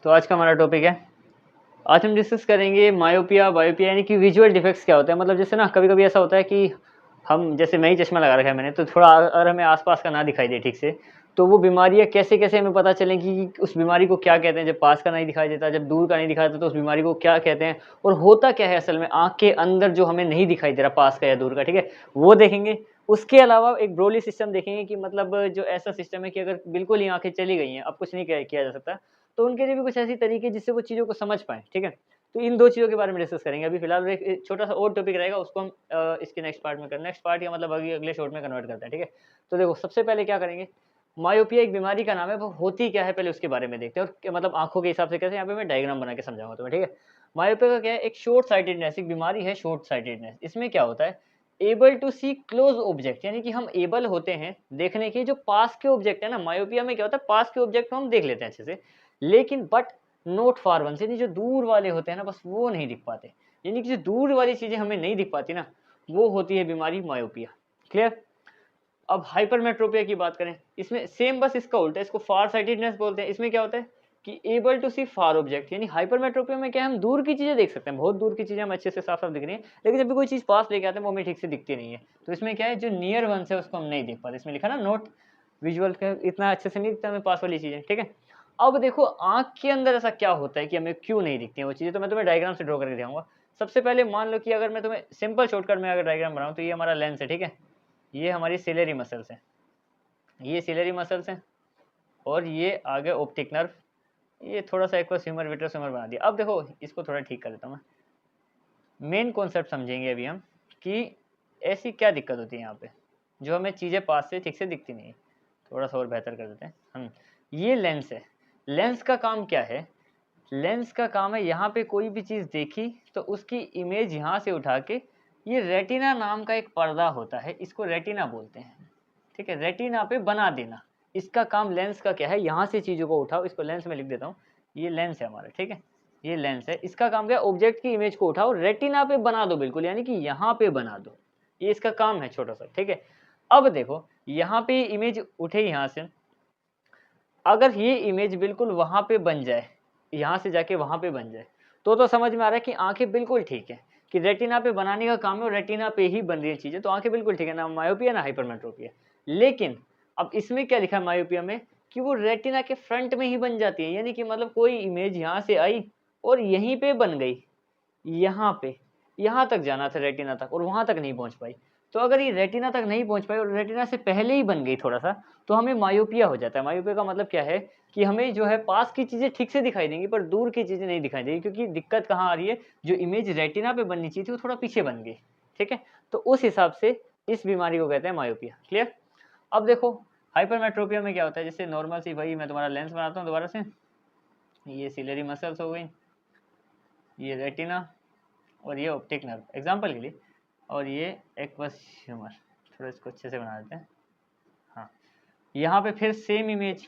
तो आज का हमारा टॉपिक है, आज हम डिस्कस करेंगे मायोपिया बायोपिया यानी कि विजुअल डिफेक्ट्स क्या होता है। मतलब जैसे ना कभी कभी ऐसा होता है कि हम, जैसे मैं ही चश्मा लगा रखा है मैंने, तो थोड़ा अगर हमें आसपास का ना दिखाई दे ठीक से, तो वो बीमारियां कैसे कैसे हमें पता चलेंगी कि उस बीमारी को क्या कहते हैं। जब पास का नहीं दिखाई देता, जब दूर का नहीं दिखाई देता, तो उस बीमारी को क्या कहते हैं और होता क्या है असल में आंख के अंदर जो हमें नहीं दिखाई दे रहा पास का या दूर का, ठीक है, वो देखेंगे। उसके अलावा एक ब्रोली सिस्टम देखेंगे कि मतलब जो ऐसा सिस्टम है कि अगर बिल्कुल ही आंखें चली गई हैं, अब कुछ नहीं किया जा सकता, तो उनके लिए भी कुछ ऐसी तरीके जिससे वो चीज़ों को समझ पाएँ, ठीक है। तो इन 2 चीज़ों के बारे में डिस्कस करेंगे। अभी फिलहाल एक छोटा-सा और टॉपिक रहेगा, उसको हम इसके नेक्स्ट पार्ट में नेक्स्ट पार्ट या मतलब अगले शॉट में कन्वर्ट करते हैं, ठीक है। तो देखो सबसे पहले क्या करेंगे, मायोपिया एक बीमारी का नाम है, वो होती क्या है पहले उसके बारे में देखते हैं और मतलब आँखों के हिसाब से कैसे, यहाँ पे मैं डायग्राम बना के समझाऊँगा तुम्हें, ठीक है। मायोपिया का क्या है, एक शॉर्ट साइटेडनेस, एक बीमारी है शॉर्ट साइटेडनेस। इसमें क्या होता है, able to see close object, यानी कि हम एबल होते हैं देखने के जो पास के ऑब्जेक्ट है ना। मायोपिया में क्या होता है, पास के ऑब्जेक्ट को हम देख लेते हैं अच्छे से, लेकिन बट नोट फार वंस, यानी जो दूर वाले होते हैं ना, बस वो नहीं दिख पाते। यानी कि जो दूर वाली चीजें हमें नहीं दिख पाती ना, वो होती है बीमारी मायोपिया। क्लियर। अब हाइपरमेट्रोपिया की बात करें, इसमें सेम बस इसका उल्टा है, इसको फार साइटेडनेस बोलते हैं। इसमें क्या होता है कि able to see far object, यानी हाइपरमेट्रोपिया में क्या है, हम दूर की चीजें देख सकते हैं, बहुत दूर की चीजें हम अच्छे से साफ साफ दिख रही हैं, लेकिन जब भी कोई चीज पास लेके आते हैं वो हमें ठीक से दिखती नहीं है। तो इसमें क्या है, जो नियर वंस है उसको हम नहीं देख पाते। इसमें लिखा ना नोट विजुअल का, इतना अच्छे से नहीं दिखता हमें पास वाली चीजें, ठीक है। अब देखो आंख के अंदर ऐसा क्या होता है कि हमें क्यों नहीं दिखती हैं वो चीजें, तो मैं तुम्हें डायग्राम से ड्रॉ करके दिखाऊंगा। सबसे पहले मान लो कि अगर मैं तुम्हें सिंपल शॉर्टकट में अगर डायग्राम बनाऊं, तो ये हमारा लेंस है, ठीक है, ये हमारी सिलेरी मसल्स है, ये सिलेरी मसल्स हैं, और ये आगे ऑप्टिक नर्व, ये थोड़ा सा एक्वस ह्यूमर विट्रस ह्यूमर बना दिया। अब देखो इसको थोड़ा ठीक कर देता हूँ मैं, मेन कॉन्सेप्ट समझेंगे अभी हम कि ऐसी क्या दिक्कत होती है यहाँ पे जो हमें चीज़ें पास से ठीक से दिखती नहीं है। थोड़ा सा और बेहतर कर देते हैं हम। ये लेंस है, लेंस का काम क्या है, लेंस का काम है यहाँ पे कोई भी चीज़ देखी तो उसकी इमेज यहाँ से उठा के, ये रेटिना नाम का एक पर्दा होता है, इसको रेटिना बोलते हैं, ठीक है, रेटिना पे बना देना। इसका काम लेंस का क्या है, यहाँ से चीज़ों को उठाओ, इसको लेंस में लिख देता हूँ, ये लेंस है हमारा, ठीक है, ये लेंस है। इसका काम क्या है, ऑब्जेक्ट की इमेज को उठाओ रेटिना पे बना दो बिल्कुल, यानी कि यहाँ पे बना दो, ये इसका काम है छोटा सा, ठीक है। अब देखो यहाँ पे इमेज उठे यहाँ से, अगर ये इमेज बिल्कुल वहां पे बन जाए, यहाँ से जाके वहां पे बन जाए, तो समझ में आ रहा है कि आंखें बिल्कुल ठीक है, कि रेटिना पे बनाने का काम है और रेटिना पे ही बन रही है चीजें, तो आंखें बिल्कुल ठीक है, ना मायोपिया ना हाइपरमेट्रोपिया। लेकिन अब इसमें क्या लिखा है मायोपिया में, कि वो रेटिना के फ्रंट में ही बन जाती है, यानी कि मतलब कोई इमेज यहाँ से आई और यहीं पे बन गई, यहाँ पे, यहाँ तक जाना था रेटिना तक और वहां तक नहीं पहुंच पाई। तो अगर ये रेटिना तक नहीं पहुंच पाई और रेटिना से पहले ही बन गई थोड़ा सा, तो हमें मायोपिया हो जाता है। मायोपिया का मतलब क्या है कि हमें जो है पास की चीजें ठीक से दिखाई देंगी पर दूर की चीजें नहीं दिखाई देंगी, क्योंकि दिक्कत कहाँ आ रही है, जो इमेज रेटिना पे बननी चाहिए थी वो थोड़ा पीछे बन गई, ठीक है। तो उस हिसाब से इस बीमारी को कहते हैं मायोपिया। क्लियर। अब देखो हाइपरमेट्रोपिया में क्या होता है, जैसे नॉर्मल सी, भाई मैं तुम्हारा लेंस बनाता हूँ दोबारा से, ये सिलेरी मसल्स हो गई, ये रेटिना, और ये ऑप्टिक नर्व एग्जाम्पल के लिए, और ये एक्वस ह्यूमर, थोड़ा इसको अच्छे से बना देते हैं। हाँ, यहाँ पे फिर सेम इमेज,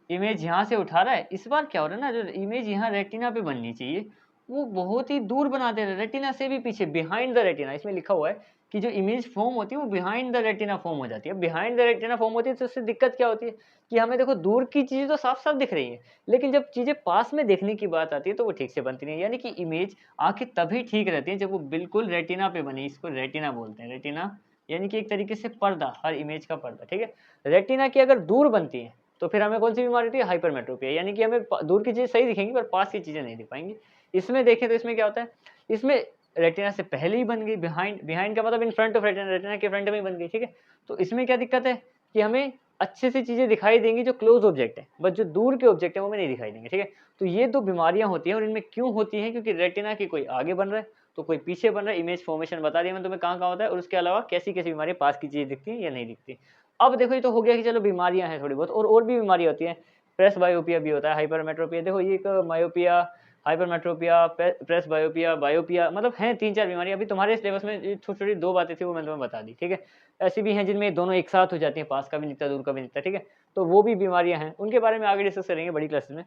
इमेज यहाँ से उठा रहा है, इस बार क्या हो रहा है ना, जो इमेज यहाँ रेटिना पे बननी चाहिए वो बहुत ही दूर बना दे रहा है, रेटिना से भी पीछे, बिहाइंड द रेटिना। इसमें लिखा हुआ है कि जो इमेज फॉर्म होती है वो बिहाइंड द रेटिना फॉर्म हो जाती है। बिहाइंड द रेटिना फॉर्म होती है तो उससे दिक्कत क्या होती है कि हमें देखो दूर की चीजें तो साफ साफ दिख रही है, लेकिन जब चीजें पास में देखने की बात आती है तो वो ठीक से बनती नहीं है। यानी कि इमेज आंखें तभी ठीक रहती है जब वो बिल्कुल रेटिना पे बनी, इसको रेटिना बोलते हैं। रेटिना यानी कि एक तरीके से पर्दा, हर इमेज का पर्दा, ठीक है। रेटिना की अगर दूर बनती है तो फिर हमें कौन सी बीमारी होती है, हाइपरमेट्रोपिया, यानी कि हमें दूर की चीजें सही दिखेंगी पर पास की चीजें नहीं दिख पाएंगी। इसमें देखें तो इसमें क्या होता है, इसमें रेटिना से पहले ही बन गई, बिहाइंड, बिहाइंड का मतलब in front of retina, retina के फ्रंट में ही बन गई, ठीक है। तो इसमें क्या दिक्कत है कि हमें अच्छे से चीजें दिखाई देंगी जो क्लोज ऑब्जेक्ट है, बट जो दूर के ऑब्जेक्ट है वो हमें नहीं दिखाई देंगे, ठीक है। तो ये दो बीमारियां होती हैं, और इनमें क्यों होती हैं, क्योंकि रेटिना की कोई आगे बन रहा है तो कोई पीछे बन रहा है। इमेज फॉर्मेशन बता दिया मैं तुम्हें कहाँ कहाँ होता है, और उसके अलावा कैसी कैसी बीमारी पास की चीजें दिखती है या नहीं दिखती। अब देखो ये तो हो गया कि चलो बीमारियां हैं थोड़ी बहुत, और भी बीमारियां होती हैं। प्रेस बायोपिया भी होता है, हाइपरमेट्रोपिया, देखो ये एक मायोपिया, हाइपरमेट्रोपिया, प्रेस बायोपिया, बायोपिया, मतलब हैं 3-4 बीमारियां। अभी तुम्हारे सिलेबस में छोटी छोटी 2 बातें थी वो मैंने तुम्हें बता दी, ठीक है। ऐसी भी हैं जिनमें दोनों एक साथ हो जाती हैं, पास का भी दिखता दूर का भी दिखता, ठीक है। तो वो भी बीमारियां हैं, उनके बारे में आगे डिस्कस करेंगे बड़ी क्लासेस में।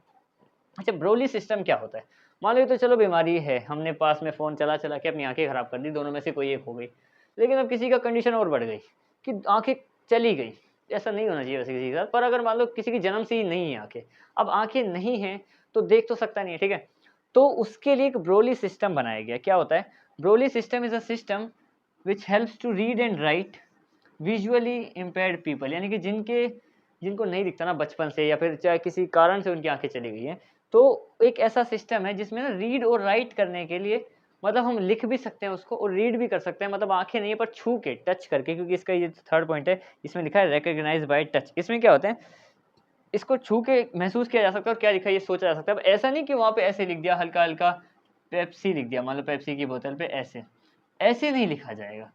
अच्छा, ब्रोली सिस्टम क्या होता है। मान लो तो चलो बीमारी है, हमने पास में फोन चला चला के अपनी आंखें खराब कर दी, दोनों में से कोई एक हो गई। लेकिन अब किसी का कंडीशन और बढ़ गई कि आंखें चली गई, ऐसा नहीं होना चाहिए वैसे किसी के साथ, पर अगर मान लो किसी की जन्म से ही नहीं है आंखें, अब आंखें नहीं हैं तो देख तो सकता नहीं है, ठीक है। तो उसके लिए एक ब्रोली सिस्टम बनाया गया। क्या होता है Braille system? Is a system which helps to read and write visually impaired people, यानी कि जिनको नहीं दिखता ना बचपन से, या फिर चाहे किसी कारण से उनकी आंखें चली गई हैं, तो एक ऐसा सिस्टम है जिसमें ना रीड और राइट करने के लिए, मतलब हम लिख भी सकते हैं उसको और रीड भी कर सकते हैं, मतलब आंखें नहीं है पर छू के, टच करके, क्योंकि इसका ये थर्ड पॉइंट है, इसमें लिखा है रिकॉग्नाइज बाय टच। इसमें क्या होता है, इसको छू के महसूस किया जा सकता है और क्या लिखा है ये सोचा जा सकता है। अब ऐसा नहीं कि वहाँ पे ऐसे लिख दिया हल्का हल्का पेप्सी लिख दिया, मान लो पेप्सी की बोतल पे ऐसे ऐसे नहीं लिखा जाएगा,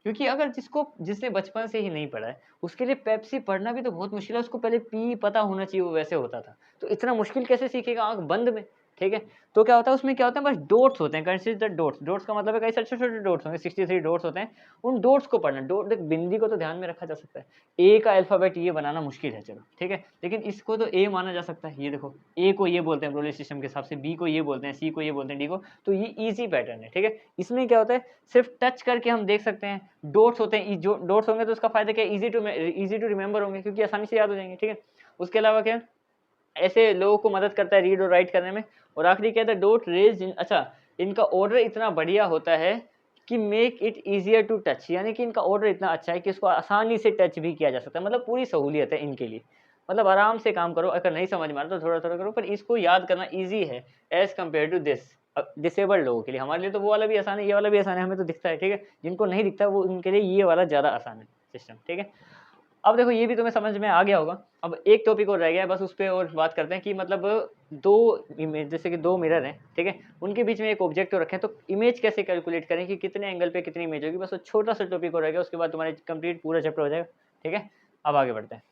क्योंकि अगर जिसने बचपन से ही नहीं पढ़ा है उसके लिए पेप्सी पढ़ना भी तो बहुत मुश्किल है, उसको पहले पी पता होना चाहिए वो वैसे होता था, तो इतना मुश्किल कैसे सीखेगा आंख बंद में, ठीक है। तो क्या होता है उसमें, क्या होता है बस डॉट्स होते हैं, कंसिडर डॉट्स। डॉट्स का मतलब है कई सारे छोटे छोटे डॉट्स होंगे, 63 डॉट्स होते हैं, उन डॉट्स को पढ़ना। डॉट बिंदी को तो ध्यान में रखा जा सकता है, ए का अल्फाबेट ये बनाना मुश्किल है, चलो ठीक है, लेकिन इसको तो ए माना जा सकता है। ये देखो ए को ये बोलते हैं ब्रोली सिस्टम के हिसाब से, बी को ये बोलते हैं, सी को ये बोलते हैं, डी को, तो ये ईजी पैटर्न है, ठीक है। इसमें क्या होता है सिर्फ टच करके हम देख सकते हैं, डॉट्स होते हैं, जो डॉट्स होंगे तो उसका फायदा क्या है, इजी टू रिमेंबर होंगे, क्योंकि आसानी से याद हो जाएंगे, ठीक है। उसके अलावा क्या ऐसे लोगों को मदद करता है रीड और राइट करने में। और आखिरी क्या था, डॉट रेज अच्छा इनका ऑर्डर इतना बढ़िया होता है कि make it easier to touch, यानी कि इनका ऑर्डर इतना अच्छा है कि इसको आसानी से टच भी किया जा सकता है, मतलब पूरी सहूलियत है इनके लिए, मतलब आराम से काम करो, अगर नहीं समझ में आ रहा तो थोड़ा थोड़ा करो, पर इसको याद करना ईजी है as compare to this disabled लोगों के लिए। हमारे लिए तो वो वाला भी आसान है, ये वाला भी आसान है, हमें तो दिखता है, ठीक है। जिनको नहीं दिखता वो उनके लिए ये वाला ज़्यादा आसान है सिस्टम, ठीक है। अब देखो ये भी तुम्हें समझ में आ गया होगा। अब एक टॉपिक और रह गया है, बस उस पर और बात करते हैं कि मतलब दो इमेज, जैसे कि दो मिरर हैं, ठीक है, उनके बीच में एक ऑब्जेक्ट रखें तो इमेज कैसे कैलकुलेट करें कि कितने एंगल पे कितनी इमेज होगी। बस वो छोटा सा टॉपिक और रह गया, उसके बाद तुम्हारे कंप्लीट पूरा चैप्टर हो जाएगा, ठीक है। अब आगे बढ़ते हैं।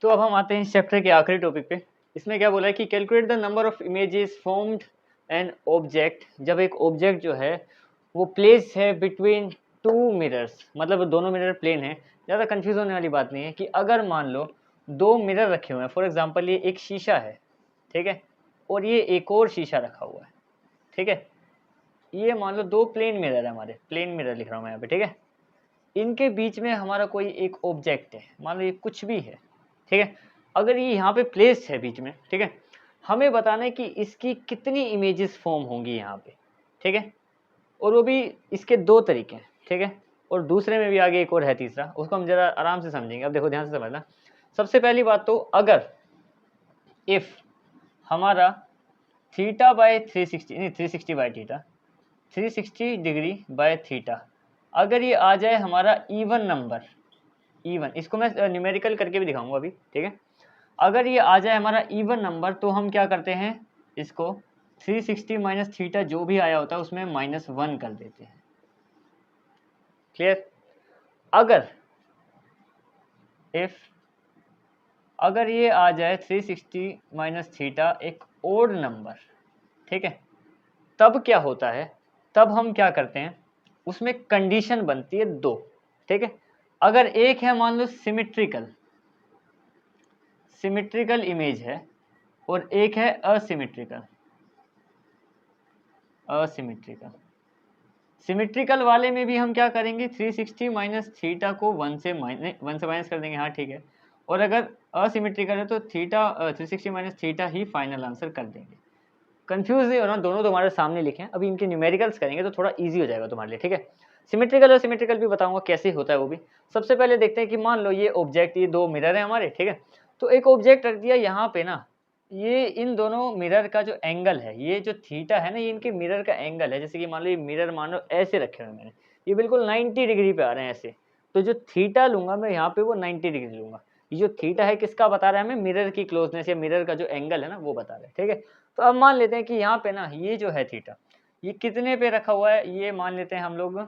तो अब हम आते हैं इस चैप्टर के आखिरी टॉपिक पे। इसमें क्या बोला है कि calculate the number of images formed an object, जब एक ऑब्जेक्ट जो है वो प्लेस है बिटवीन टू मिरर्स, मतलब दोनों मिरर प्लेन है। ज़्यादा कंफ्यूज होने वाली बात नहीं है कि अगर मान लो दो मिरर रखे हुए हैं, फॉर एग्जांपल ये एक शीशा है, ठीक है, और ये एक और शीशा रखा हुआ है, ठीक है, ये मान लो दो प्लेन मिरर है, हमारे प्लेन मिरर लिख रहा हूँ मैं यहाँ पे, ठीक है। इनके बीच में हमारा कोई एक ऑब्जेक्ट है, मान लो ये कुछ भी है, ठीक है, अगर ये यहाँ पे प्लेस है बीच में, ठीक है, हमें बताना है कि इसकी कितनी इमेजेस फॉर्म होंगी यहाँ पे, ठीक है, और वो भी इसके दो तरीके हैं, ठीक है, और दूसरे में भी आगे एक और है तीसरा, उसको हम जरा आराम से समझेंगे। अब देखो ध्यान से समझना। सबसे पहली बात तो अगर इफ हमारा थीटा बाय 360 नहीं 360 by theta 360 degree by theta, अगर ये आ जाए हमारा इवन नंबर, इवन, इसको मैं न्यूमेरिकल करके भी दिखाऊंगा अभी, ठीक है। अगर ये आ जाए हमारा इवन नंबर तो हम क्या करते हैं, इसको 360 माइनस थीटा जो भी आया होता है उसमें -1 कर देते हैं, क्लियर। अगर इफ अगर ये आ जाए 360 माइनस थीटा एक ओड नंबर, ठीक है, तब क्या होता है, तब हम क्या करते हैं, उसमें कंडीशन बनती है दो, ठीक है। अगर एक है मान लो सिमिट्रिकल सिमिट्रिकल इमेज है और एक है असिमिट्रिकल असिमिट्रिकल सिमिट्रिकल वाले में भी हम क्या करेंगे, 360 माइनस थीटा को 1 से माइनस कर देंगे, हाँ ठीक है। और अगर असिमिट्रिकल है तो थीटा 360 माइनस थीटा ही फाइनल आंसर कर देंगे। कंफ्यूज नहीं होना, दोनों तुम्हारे सामने लिखे हैं, अभी इनके न्यूमेरिकल्स करेंगे तो थोड़ा इजी हो जाएगा तुम्हारे लिए, ठीक है। सिमेट्रिकल और सिमेट्रिकल भी बताऊंगा कैसे होता है वो भी। सबसे पहले देखते हैं कि मान लो ये ऑब्जेक्ट, ये दो मिरर है हमारे, ठीक है, तो एक ऑब्जेक्ट रख दिया यहाँ पे ना, ये इन दोनों मिरर का जो एंगल है, ये जो थीटा है ना, ये इनके मिरर का एंगल है। जैसे कि मान लो ये मिरर मान लो ऐसे रखे हुए मैंने, ये बिल्कुल 90 डिग्री पे आ रहे हैं ऐसे, तो जो थीटा लूंगा मैं यहाँ पे वो 90 डिग्री लूंगा। ये जो थीटा है किसका बता रहा है हमें, मिरर की क्लोजनेस या मिरर का जो एंगल है ना वो बता रहा है, ठीक है। तो अब मान लेते हैं कि यहाँ पे ना ये जो है थीटा, ये कितने पे रखा हुआ है, ये मान लेते हैं हम लोग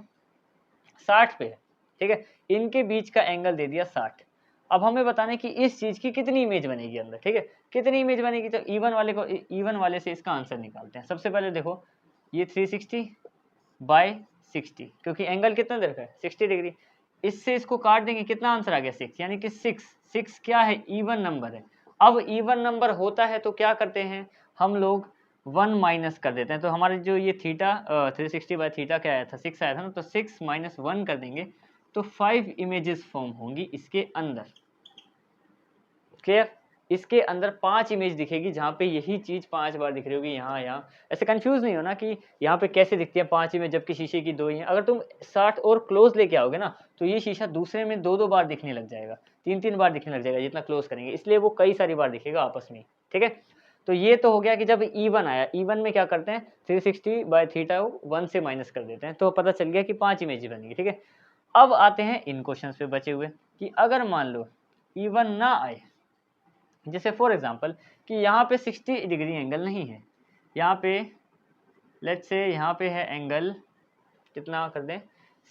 60 पे है, ठीक है, इनके बीच का एंगल दे दिया 60। अब हमें बताना है कि इस चीज की कितनी इमेज बनेगी अंदर, ठीक है, कितनी इमेज बनेगी। तो इवन वाले से इसका आंसर निकालते हैं। सबसे पहले देखो ये 360 बाय 60, क्योंकि एंगल कितना दे रखा है 60 डिग्री, इससे इसको काट देंगे, कितना आंसर आ गया 6, यानी कि 6 क्या है, इवन नंबर है। अब इवन नंबर होता है तो क्या करते हैं हम लोग, 1 माइनस कर देते हैं। तो हमारे जो ये थीटा 360 बाय थीटा क्या आया था, 6 आया था ना, तो 6 - 1 कर देंगे तो 5 इमेजेस फॉर्म होंगी इसके अंदर, क्लियर। इसके अंदर 5 इमेज दिखेगी जहाँ पे यही चीज़ 5 बार दिख रही होगी, यहाँ यहाँ। ऐसे कंफ्यूज नहीं हो ना कि यहाँ पे कैसे दिखती है 5 इमेज जबकि शीशे की 2 ही हैं। अगर तुम 60 और क्लोज लेके आओगे ना तो ये शीशा दूसरे में 2-2 बार दिखने लग जाएगा, 3-3 बार दिखने लग जाएगा जितना क्लोज करेंगे, इसलिए वो कई सारी बार दिखेगा आपस में, ठीक है। तो ये तो हो गया कि जब E1 आया, E1 में क्या करते हैं 360/θ 1 से माइनस कर देते हैं, तो पता चल गया कि 5 इमेज बनेगी, ठीक है। अब आते हैं इन क्वेश्चंस पे बचे हुए कि अगर मान लो E1 ना आए, जैसे फॉर एग्जांपल कि यहाँ पे 60 डिग्री एंगल नहीं है, यहाँ पे लेट्स से यहाँ पे है एंगल कितना कर दें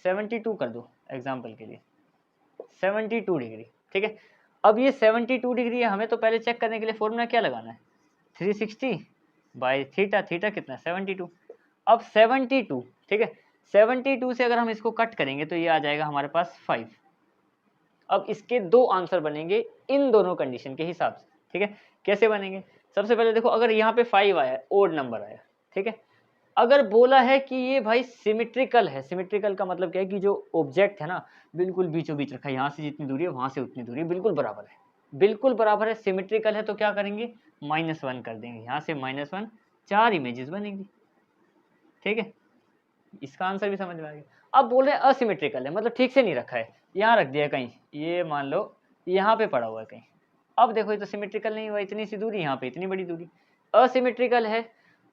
72 कर दो एग्जांपल के लिए, 72 डिग्री, ठीक है। अब ये 72 डिग्री है, हमें तो पहले चेक करने के लिए फॉर्मूला क्या लगाना है 360/θ, थीटा कितना 72। अब 72, ठीक है, 72 से अगर हम इसको कट करेंगे तो ये आ जाएगा हमारे पास 5। अब इसके 2 आंसर बनेंगे इन दोनों कंडीशन के हिसाब से, ठीक है। कैसे बनेंगे, सबसे पहले देखो अगर यहाँ पे 5 आया, ओड नंबर आया, ठीक है। अगर बोला है कि ये भाई सिमेट्रिकल है, सिमेट्रिकल का मतलब क्या है कि जो ऑब्जेक्ट है ना बिल्कुल बीचों बीच रखा है, यहाँ से जितनी दूरी है वहाँ से उतनी दूरी, बिल्कुल बराबर है, बिल्कुल बराबर है, सिमेट्रिकल है, तो क्या करेंगे -1 कर देंगे, यहाँ से -1, 4 इमेजेस बनेंगी, ठीक है। इसका आंसर भी समझ में आ गया। अब बोल रहे हैं असिमेट्रिकल है, मतलब ठीक से नहीं रखा है, यहाँ रख दिया कहीं, ये मान लो यहाँ पे पड़ा हुआ है कहीं। अब देखो ये तो सिमेट्रिकल नहीं हुआ, इतनी सी दूरी, यहाँ पे इतनी बड़ी दूरी। असिमेट्रिकल है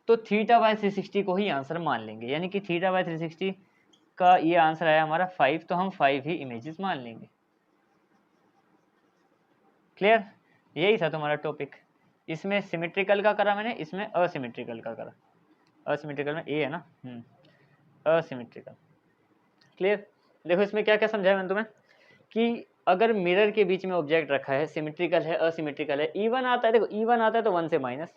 तो θ/360 को ही आंसर मान लेंगे, यानी कि θ/360 का ये आंसर आया हमारा 5, तो हम 5 ही इमेजेस मान लेंगे। क्लियर, यही था तुम्हारा टॉपिक। इसमें सिमेट्रिकल का करा मैंने, इसमें असिमेट्रिकल का करा। असिमेट्रिकल में ए है ना, असिमेट्रिकल। क्लियर। देखो इसमें क्या क्या समझाया मैंने तुम्हें कि अगर मिरर के बीच में ऑब्जेक्ट रखा है, सिमेट्रिकल है, असिमेट्रिकल है, E1 आता है, देखो E1 आता है तो 1 से माइनस,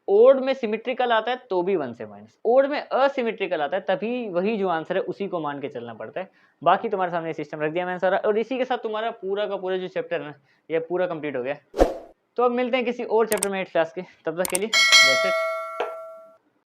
ओड में सिमेट्रिकल आता है तो भी 1 से माइनस, ओड में असिमेट्रिकल आता है तभी वही जो आंसर है उसी को मान के चलना पड़ता है। बाकी तुम्हारे सामने सिस्टम रख दिया मैंने सारा, और इसी के साथ तुम्हारा पूरा का पूरा जो चैप्टर है ना ये पूरा कंप्लीट हो गया। तो अब मिलते हैं किसी और चैप्टर में 8th क्लास के, तब तक के लिए दैट्स इट।